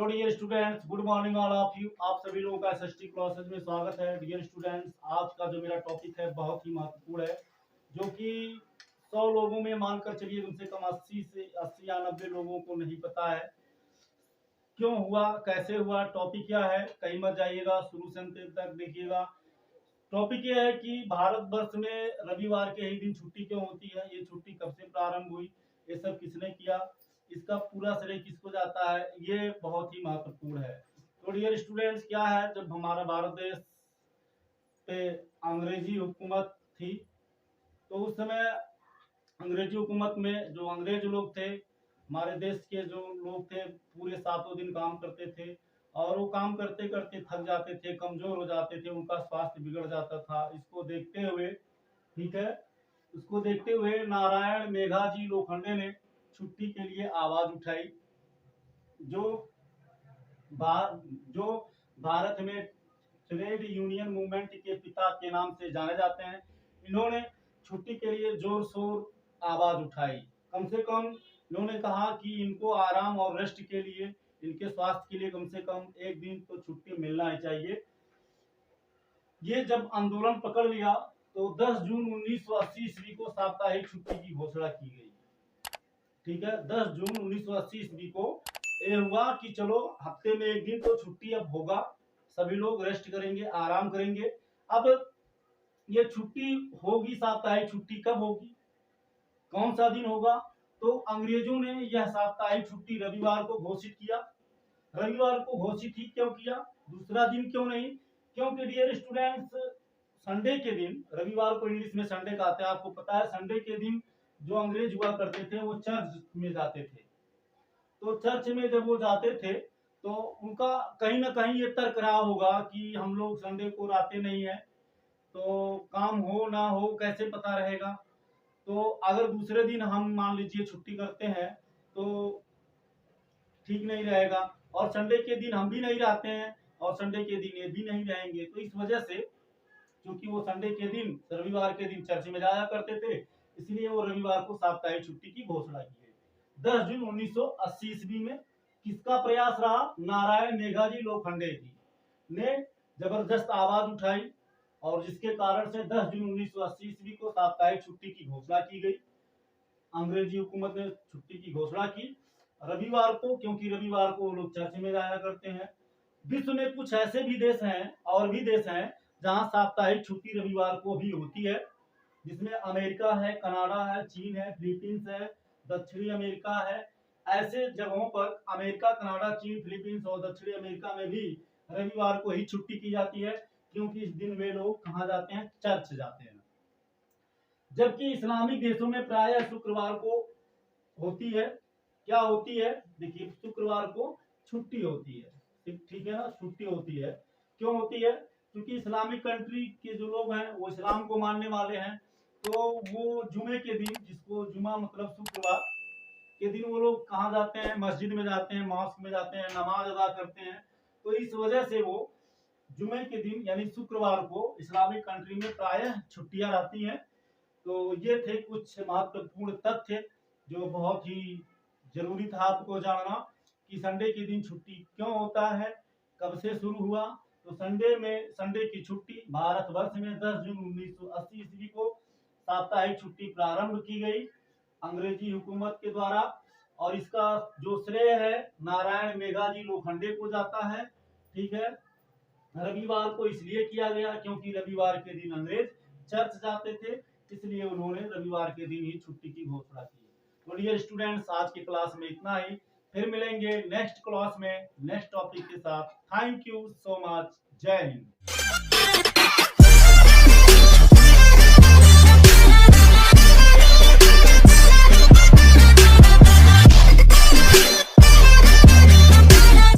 Hello dear students, good morning all of you. आप सभी लोगों का एसएसटी क्लासेस में स्वागत है। डियर स्टूडेंट्स, आज का जो मेरा टॉपिक है बहुत ही महत्वपूर्ण है, जो कि 100 लोगों में मानकर चलिए कम से कम 80 या 90 लोगों को नहीं पता है। क्यों हुआ, कैसे हुआ, टॉपिक क्या है, कहीं मत जाइएगा, शुरू से अंत तक देखिएगा। टॉपिक यह है कि भारतवर्ष में रविवार के ही दिन छुट्टी क्यों होती है, ये छुट्टी कब से प्रारंभ हुई, ये सब किसने किया, इसका पूरा श्रेय किसको जाता है, ये बहुत ही महत्वपूर्ण है। तो डियर स्टूडेंट्स, क्या है, जब हमारा भारत देश पे अंग्रेजी हुकूमत थी तो उस समय अंग्रेजी हुकूमत में जो अंग्रेज लोग थे, हमारे देश के जो लोग थे, पूरे 7 दिन काम करते थे और वो काम करते करते थक जाते थे, कमजोर हो जाते थे, उनका स्वास्थ्य बिगड़ जाता था। इसको देखते हुए, ठीक है, इसको देखते हुए नारायण मेघाजी लोखंडे ने छुट्टी के लिए आवाज उठाई। जो जो भारत में ट्रेड यूनियन मूवमेंट के पिता के नाम से जाने जाते हैं, इन्होंने छुट्टी के लिए जोर शोर आवाज उठाई। कम से कम इन्होंने कहा कि इनको आराम और रेस्ट के लिए, इनके स्वास्थ्य के लिए कम से कम एक दिन तो छुट्टी मिलना ही चाहिए। ये जब आंदोलन पकड़ लिया तो 10 जून 1980 ईस्वी को साप्ताहिक छुट्टी की घोषणा की गई। ठीक है, 10 जून 1980 ईस्वी को ये हुआ कि चलो हफ्ते में एक दिन तो छुट्टी अब होगा, सभी लोग रेस्ट करेंगे, आराम करेंगे। अब ये छुट्टी होगी, साप्ताहिक छुट्टी कब होगी, कौन सा दिन होगा? तो अंग्रेजों ने यह साप्ताहिक छुट्टी रविवार को घोषित किया। रविवार को घोषित ही क्यों किया, दूसरा दिन क्यों नहीं? क्योंकि डियर स्टूडेंट्स, संडे के दिन, रविवार को इंग्लिश में संडे कहते हैं, आपको पता है, संडे के दिन जो अंग्रेज हुआ करते थे वो चर्च में जाते थे। तो चर्च में जब वो जाते थे तो उनका कहीं ना कहीं ये तर्क रहा होगा कि हम लोग संडे को आते नहीं है तो काम हो ना हो कैसे पता रहेगा। तो अगर दूसरे दिन हम मान लीजिए छुट्टी करते हैं तो ठीक नहीं रहेगा, और संडे के दिन हम भी नहीं रहते हैं और संडे के दिन ये भी नहीं रहेंगे। तो इस वजह से, क्योंकि वो संडे के दिन, रविवार के दिन चर्च में जाया करते थे, इसलिए वो रविवार को साप्ताहिक छुट्टी की घोषणा की है 10 जून 1980 ईस्वी में। किसका प्रयास रहा? नारायण मेघाजी लोखंडे जी ने जबरदस्त आवाज उठाई और जिसके कारण से 10 जून 1980 ईस्वी को साप्ताहिक छुट्टी की घोषणा की गई। अंग्रेजी हुकूमत ने छुट्टी की घोषणा की रविवार को, क्योंकि रविवार को लोग चर्च में जाया करते हैं। विश्व में कुछ ऐसे भी देश हैं और भी देश हैं जहां साप्ताहिक छुट्टी रविवार को भी होती है, जिसमें अमेरिका है, कनाडा है, चीन है, फिलीपींस है, दक्षिणी अमेरिका है। ऐसे जगहों पर अमेरिका, कनाडा, चीन, फिलीपींस और दक्षिणी अमेरिका में भी रविवार को ही छुट्टी की जाती है, क्योंकि इस दिन वे लोग कहाँ जाते हैं? चर्च जाते हैं। जबकि इस्लामिक देशों में प्रायः शुक्रवार को होती है। क्या होती है? देखिए, शुक्रवार को छुट्टी होती है, ठीक है ना, छुट्टी होती है। क्यों होती है? क्योंकि इस्लामिक कंट्री के जो लोग हैं वो इस्लाम को मानने वाले हैं, तो वो जुमे के दिन, जिसको जुमा मतलब शुक्रवार के दिन, वो लोग कहाँ जाते हैं? मस्जिद में जाते हैं, मॉस्क में जाते हैं, नमाज अदा करते हैं। तो इस वजह से वो जुमे के दिन यानी शुक्रवार को इस्लामिक कंट्री में प्रायः छुट्टियां रहती हैं। तो ये थे कुछ महत्वपूर्ण तथ्य जो बहुत ही जरूरी था आपको जानना कि संडे के दिन छुट्टी क्यों होता है, कब से शुरू हुआ। तो संडे की छुट्टी भारतवर्ष में 10 जून 1980 ईस्वी को साप्ताहिक छुट्टी प्रारंभ की गई अंग्रेजी हुकूमत के द्वारा, और इसका जो श्रेय है नारायण मेघाजी लोखंडे को जाता है। ठीक है, रविवार को इसलिए किया गया क्योंकि रविवार के दिन अंग्रेज चर्च जाते थे, इसलिए उन्होंने रविवार के दिन ही छुट्टी की घोषणा की। तो डियर स्टूडेंट्स, आज की क्लास में इतना ही, फिर मिलेंगे नेक्स्ट क्लास में नेक्स्ट टॉपिक के साथ। Thank you so much. जय हिंद।